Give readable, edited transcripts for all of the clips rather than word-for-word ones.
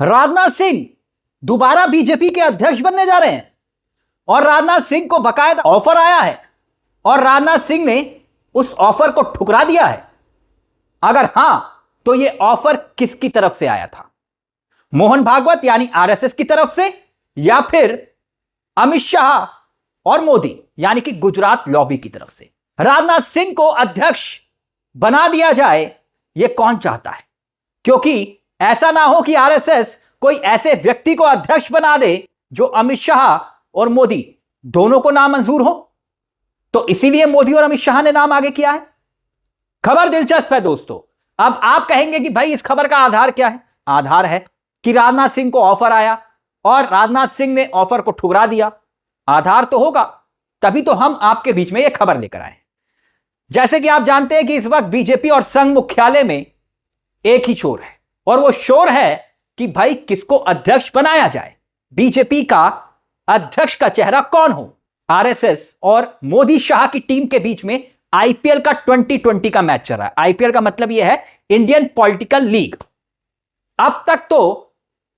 राजनाथ सिंह दोबारा बीजेपी के अध्यक्ष बनने जा रहे हैं और राजनाथ सिंह को बकायदा ऑफर आया है और राजनाथ सिंह ने उस ऑफर को ठुकरा दिया है। अगर हां तो यह ऑफर किसकी तरफ से आया था? मोहन भागवत यानी आरएसएस की तरफ से या फिर अमित शाह और मोदी यानी कि गुजरात लॉबी की तरफ से? राजनाथ सिंह को अध्यक्ष बना दिया जाए यह कौन चाहता है? क्योंकि ऐसा ना हो कि आरएसएस कोई ऐसे व्यक्ति को अध्यक्ष बना दे जो अमित शाह और मोदी दोनों को नामंजूर हो। तो इसीलिए मोदी और अमित शाह ने नाम आगे किया है। खबर दिलचस्प है दोस्तों। अब आप कहेंगे कि भाई इस खबर का आधार क्या है? आधार है कि राजनाथ सिंह को ऑफर आया और राजनाथ सिंह ने ऑफर को ठुकरा दिया। आधार तो होगा, तभी तो हम आपके बीच में यह खबर लेकर आए। जैसे कि आप जानते हैं कि इस वक्त बीजेपी और संघ मुख्यालय में एक ही शोर है और वो शोर है कि भाई किसको अध्यक्ष बनाया जाए, बीजेपी का अध्यक्ष का चेहरा कौन हो। आरएसएस और मोदी शाह की टीम के बीच में आईपीएल का 2020 का मैच चल रहा है। आईपीएल का मतलब यह है इंडियन पॉलिटिकल लीग। अब तक तो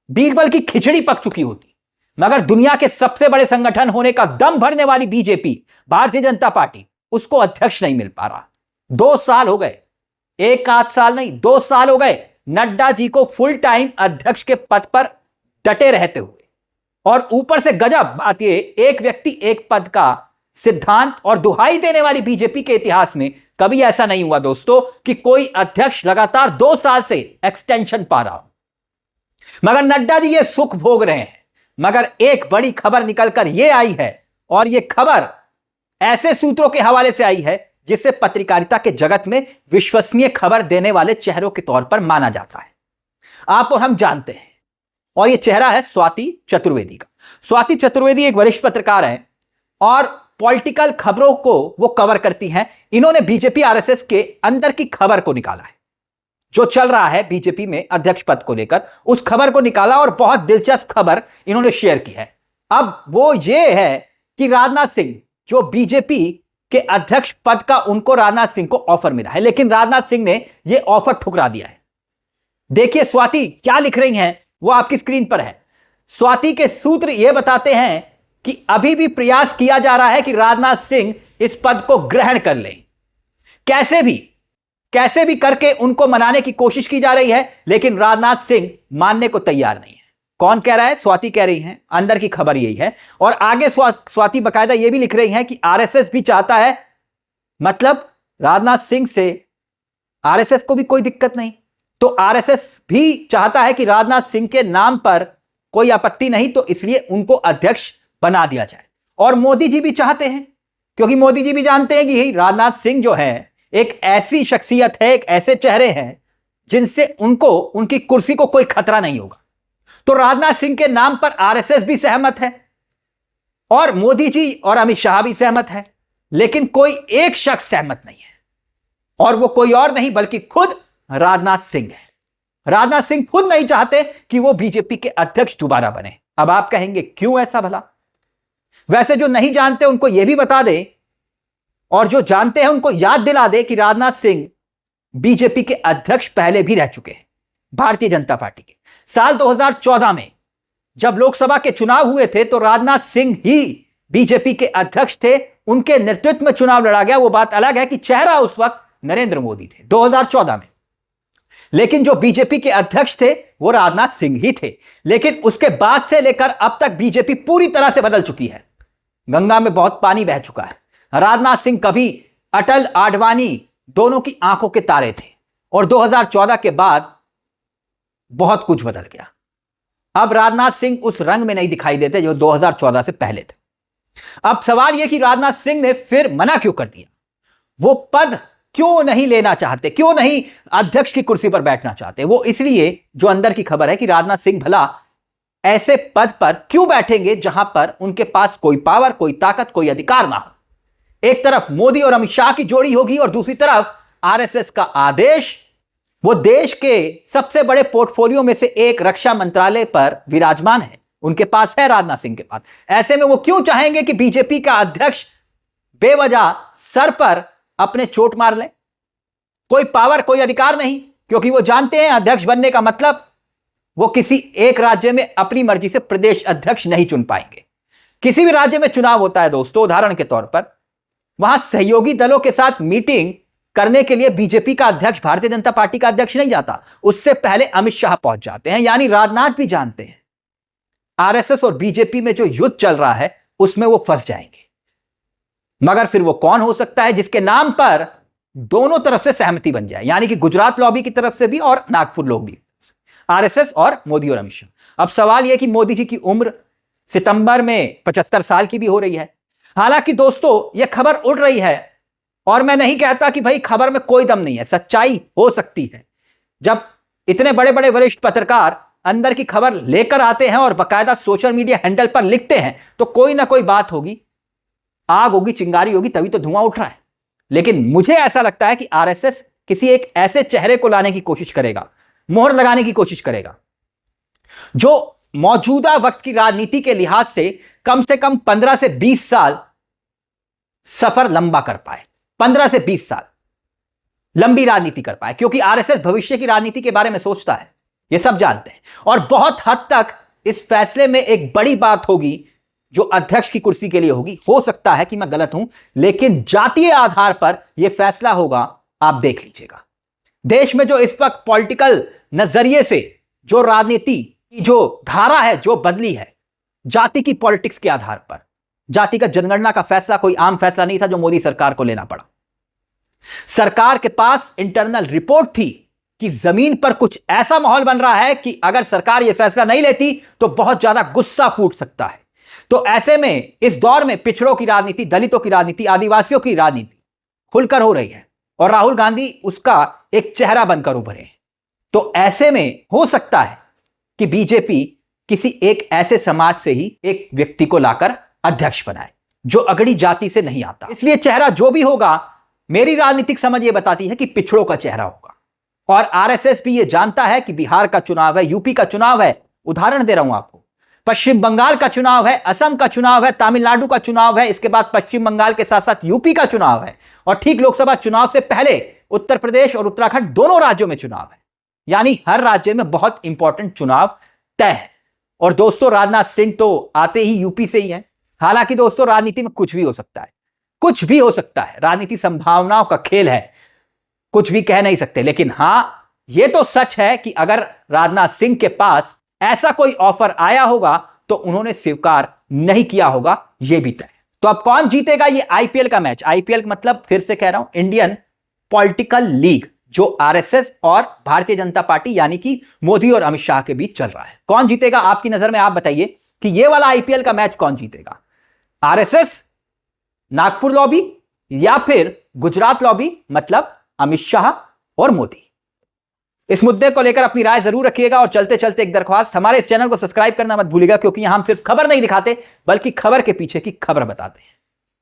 बीरबल की खिचड़ी पक चुकी होती, मगर दुनिया के सबसे बड़े संगठन होने का दम भरने वाली बीजेपी, भारतीय जनता पार्टी, उसको अध्यक्ष नहीं मिल पा रहा। 2 साल हो गए, एक आध साल नहीं, 2 साल हो गए नड्डा जी को फुल टाइम अध्यक्ष के पद पर डटे रहते हुए। और ऊपर से गजब बात यह, एक व्यक्ति एक पद का सिद्धांत और दुहाई देने वाली बीजेपी के इतिहास में कभी ऐसा नहीं हुआ दोस्तों कि कोई अध्यक्ष लगातार 2 साल से एक्सटेंशन पा रहा हो। मगर नड्डा जी ये सुख भोग रहे हैं। मगर एक बड़ी खबर निकलकर यह आई है और यह खबर ऐसे सूत्रों के हवाले से आई है जिसे पत्रकारिता के जगत में विश्वसनीय खबर देने वाले चेहरों के तौर पर माना जाता है। आप और हम जानते हैं, और यह चेहरा है स्वाति चतुर्वेदी का। स्वाति चतुर्वेदी एक वरिष्ठ पत्रकार है और पॉलिटिकल खबरों को वो कवर करती हैं। इन्होंने बीजेपी आरएसएस के अंदर की खबर को निकाला है, जो चल रहा है बीजेपी में अध्यक्ष पद को लेकर, उस खबर को निकाला और बहुत दिलचस्प खबर इन्होंने शेयर की है। अब वो ये है कि राजनाथ सिंह जो बीजेपी के अध्यक्ष पद का, उनको राजनाथ सिंह को ऑफर मिला है, लेकिन राजनाथ सिंह ने यह ऑफर ठुकरा दिया है। देखिए स्वाति क्या लिख रही हैं, वो आपकी स्क्रीन पर है। स्वाति के सूत्र यह बताते हैं कि अभी भी प्रयास किया जा रहा है कि राजनाथ सिंह इस पद को ग्रहण कर लें। कैसे भी करके उनको मनाने की कोशिश की जा रही है, लेकिन राजनाथ सिंह मानने को तैयार नहीं है। कौन कह रहा है? स्वाति कह रही हैं। अंदर की खबर यही है। और आगे स्वाति बकायदा यह भी लिख रही हैं कि आरएसएस भी चाहता है, मतलब राजनाथ सिंह से आरएसएस को भी कोई दिक्कत नहीं, तो आरएसएस भी चाहता है कि राजनाथ सिंह के नाम पर कोई आपत्ति नहीं, तो इसलिए उनको अध्यक्ष बना दिया जाए। और मोदी जी भी चाहते हैं, क्योंकि मोदी जी भी जानते हैं कि राजनाथ सिंह जो है एक ऐसी शख्सियत है, एक ऐसे चेहरे हैं जिनसे उनको उनकी कुर्सी को कोई खतरा नहीं होगा। तो राजनाथ सिंह के नाम पर आरएसएस भी सहमत है और मोदी जी और अमित शाह भी सहमत है, लेकिन कोई एक शख्स सहमत नहीं है, और वो कोई और नहीं बल्कि खुद राजनाथ सिंह है। राजनाथ सिंह खुद नहीं चाहते कि वो बीजेपी के अध्यक्ष दोबारा बने। अब आप कहेंगे क्यों ऐसा भला? वैसे जो नहीं जानते उनको यह भी बता दे, और जो जानते हैं उनको याद दिला दे कि राजनाथ सिंह बीजेपी के अध्यक्ष पहले भी रह चुके हैं, भारतीय जनता पार्टी के। साल 2014 में जब लोकसभा के चुनाव हुए थे तो राजनाथ सिंह ही बीजेपी के अध्यक्ष थे, उनके नेतृत्व में चुनाव लड़ा गया। वो बात अलग है कि चेहरा उस वक्त नरेंद्र मोदी थे 2014 में, लेकिन जो बीजेपी के अध्यक्ष थे वो राजनाथ सिंह ही थे। लेकिन उसके बाद से लेकर अब तक बीजेपी पूरी तरह से बदल चुकी है। गंगा में बहुत पानी बह चुका है। राजनाथ सिंह कभी अटल आडवाणी दोनों की आंखों के तारे थे, और 2014 के बाद बहुत कुछ बदल गया। अब राजनाथ सिंह उस रंग में नहीं दिखाई देते जो 2014 से पहले थे। अब सवाल यह कि राजनाथ सिंह ने फिर मना क्यों कर दिया? वो पद क्यों नहीं लेना चाहते, क्यों नहीं अध्यक्ष की कुर्सी पर बैठना चाहते? वो इसलिए, जो अंदर की खबर है, कि राजनाथ सिंह भला ऐसे पद पर क्यों बैठेंगे जहां पर उनके पास कोई पावर, कोई ताकत, कोई अधिकार ना हो। एक तरफ मोदी और अमित शाह की जोड़ी होगी और दूसरी तरफ आरएसएस का आदेश। वो देश के सबसे बड़े पोर्टफोलियो में से एक रक्षा मंत्रालय पर विराजमान है, उनके पास है, राजनाथ सिंह के पास। ऐसे में वो क्यों चाहेंगे कि बीजेपी का अध्यक्ष बेवजह सर पर अपने चोट मार ले? कोई पावर, कोई अधिकार नहीं, क्योंकि वो जानते हैं अध्यक्ष बनने का मतलब वो किसी एक राज्य में अपनी मर्जी से प्रदेश अध्यक्ष नहीं चुन पाएंगे। किसी भी राज्य में चुनाव होता है दोस्तों, उदाहरण के तौर पर वहां सहयोगी दलों के साथ मीटिंग करने के लिए बीजेपी का अध्यक्ष भारतीय जनता पार्टी का अध्यक्ष नहीं जाता, उससे पहले अमित शाह पहुंच जाते हैं। यानी राजनाथ भी जानते हैं आरएसएस और बीजेपी में जो युद्ध चल रहा है उसमें वो फंस जाएंगे। मगर फिर वो कौन हो सकता है जिसके नाम पर दोनों तरफ से सहमति बन जाए, यानी कि गुजरात लॉबी की तरफ से भी और नागपुर लोग भी, आरएसएस और मोदी और अमित शाह। अब सवाल यह कि मोदी जी की उम्र सितंबर में 75 साल की भी हो रही है। हालांकि दोस्तों यह खबर उड़ रही है और मैं नहीं कहता कि भाई खबर में कोई दम नहीं है, सच्चाई हो सकती है। जब इतने बड़े बड़े वरिष्ठ पत्रकार अंदर की खबर लेकर आते हैं और बाकायदा सोशल मीडिया हैंडल पर लिखते हैं तो कोई ना कोई बात होगी, आग होगी, चिंगारी होगी, तभी तो धुआं उठ रहा है। लेकिन मुझे ऐसा लगता है कि आरएसएस किसी एक ऐसे चेहरे को लाने की कोशिश करेगा, मोहर लगाने की कोशिश करेगा जो मौजूदा वक्त की राजनीति के लिहाज से कम 15 से 20 साल सफर लंबा कर पाए। 15 से 20 साल लंबी राजनीति कर पाए, क्योंकि आरएसएस भविष्य की राजनीति के बारे में सोचता है, यह सब जानते हैं। और बहुत हद तक इस फैसले में एक बड़ी बात होगी जो अध्यक्ष की कुर्सी के लिए होगी। हो सकता है कि मैं गलत हूं, लेकिन जातीय आधार पर यह फैसला होगा, आप देख लीजिएगा। देश में जो इस वक्त पॉलिटिकल नजरिए से जो राजनीति की जो धारा है जो बदली है, जाति की पॉलिटिक्स के आधार पर। जातिगत जनगणना का फैसला कोई आम फैसला नहीं था जो मोदी सरकार को लेना पड़ा। सरकार के पास इंटरनल रिपोर्ट थी कि जमीन पर कुछ ऐसा माहौल बन रहा है कि अगर सरकार यह फैसला नहीं लेती तो बहुत ज्यादा गुस्सा फूट सकता है। तो ऐसे में इस दौर में पिछड़ों की राजनीति, दलितों की राजनीति, आदिवासियों की राजनीति खुलकर हो रही है और राहुल गांधी उसका एक चेहरा बनकर उभरे हैं। तो ऐसे में हो सकता है कि बीजेपी किसी एक ऐसे समाज से ही एक व्यक्ति को लाकर अध्यक्ष बनाए जो अगड़ी जाति से नहीं आता। इसलिए चेहरा जो भी होगा, मेरी राजनीतिक समझ यह बताती है कि पिछड़ों का चेहरा होगा। और आरएसएस भी यह जानता है कि बिहार का चुनाव है, यूपी का चुनाव है, उदाहरण दे रहा हूं आपको, पश्चिम बंगाल का चुनाव है, असम का चुनाव है, तमिलनाडु का चुनाव है, इसके बाद पश्चिम बंगाल के साथ साथ यूपी का चुनाव है, और ठीक लोकसभा चुनाव से पहले उत्तर प्रदेश और उत्तराखंड दोनों राज्यों में चुनाव है। यानी हर राज्य में बहुत इंपॉर्टेंट चुनाव तय है। और दोस्तों राजनाथ सिंह तो आते ही यूपी से ही है। हालांकि दोस्तों राजनीति में कुछ भी हो सकता है, कुछ भी हो सकता है, राजनीति संभावनाओं का खेल है, कुछ भी कह नहीं सकते। लेकिन हां, यह तो सच है कि अगर राजनाथ सिंह के पास ऐसा कोई ऑफर आया होगा तो उन्होंने स्वीकार नहीं किया होगा, यह भी तय है। तो अब कौन जीतेगा ये आईपीएल का मैच? आईपीएल मतलब फिर से कह रहा हूं, इंडियन पॉलिटिकल लीग, जो आरएसएस और भारतीय जनता पार्टी यानी कि मोदी और अमित शाह के बीच चल रहा है। कौन जीतेगा आपकी नजर में? आप बताइए कि ये वाला आईपीएल का मैच कौन जीतेगा? आरएसएस, नागपुर लॉबी, या फिर गुजरात लॉबी, मतलब अमित शाह और मोदी? इस मुद्दे को लेकर अपनी राय जरूर रखिएगा। और चलते चलते एक दरख्वास्त, हमारे इस चैनल को सब्सक्राइब करना मत भूलिएगा, क्योंकि यहां हम सिर्फ खबर नहीं दिखाते बल्कि खबर के पीछे की खबर बताते हैं।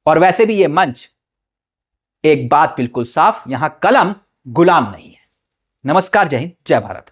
और वैसे भी यह मंच, एक बात बिल्कुल साफ, यहां कलम गुलाम नहीं है। नमस्कार, जय हिंद, जय भारत।